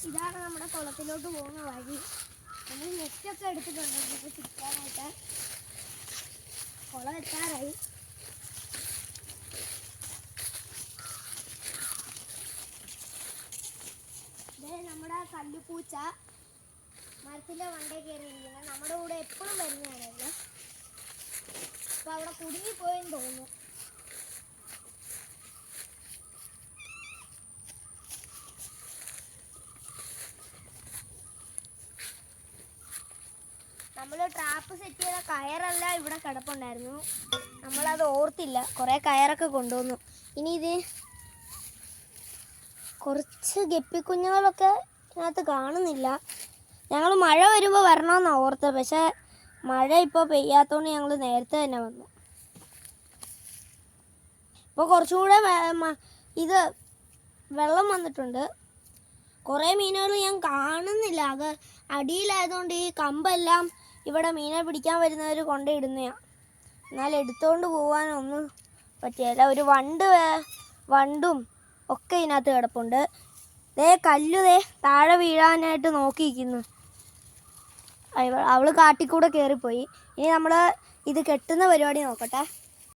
ഇതാണ് നമ്മുടെ കുളത്തിലോട്ട് പോകുന്ന വഴി. നമ്മൾ നെറ്റൊക്കെ എടുത്തിട്ടുണ്ട് നമുക്ക് ചിക്കാനായിട്ട്. കുളം എത്താറായി. നമ്മുടെ കല്ലുപൂച്ച മരത്തിൻ്റെ മണ്ടേ കയറിയിരിക്കുന്നത് നമ്മുടെ കൂടെ എപ്പോഴും വരുന്നതാണല്ലോ. അപ്പോൾ അവിടെ കുടുങ്ങിപ്പോയെന്ന് തോന്നുന്നു. നമ്മൾ ട്രാപ്പ് സെറ്റ് ചെയ്ത കയറെല്ലാം ഇവിടെ കിടപ്പുണ്ടായിരുന്നു. നമ്മളത് ഓർത്തില്ല, കുറേ കയറൊക്കെ കൊണ്ടുവന്നു. ഇനി ഇത് കുറച്ച് ഗപ്പിക്കുഞ്ഞുങ്ങളൊക്കെ ഇതിനകത്ത് കാണുന്നില്ല. ഞങ്ങൾ മഴ വരുമ്പോൾ വരണമെന്നാണ് ഓർത്തത്, പക്ഷേ മഴ ഇപ്പോൾ പെയ്യാത്തതുകൊണ്ട് ഞങ്ങൾ നേരത്തെ തന്നെ വന്നു. ഇപ്പോൾ കുറച്ചുകൂടെ ഇത് വെള്ളം വന്നിട്ടുണ്ട്. കുറേ മീനുകൾ ഞാൻ കാണുന്നില്ല, അത് അടിയിലായതുകൊണ്ട് ഈ കമ്പെല്ലാം ഇവിടെ മീനെ പിടിക്കാൻ വരുന്നവർ കൊണ്ടിടുന്നതാണ്. എന്നാൽ എടുത്തുകൊണ്ട് പോകാനൊന്നും പറ്റിയല്ല. ഒരു വണ്ടും ഒക്കെ ഇതിനകത്ത് കിടപ്പുണ്ട്. കല്ലു താഴെ വീഴാനായിട്ട് നോക്കിയിരിക്കുന്നു. അവൾ കാട്ടിക്കൂടെ കയറിപ്പോയി. ഇനി നമ്മൾ ഇത് കെട്ടുന്ന പരിപാടി നോക്കട്ടെ.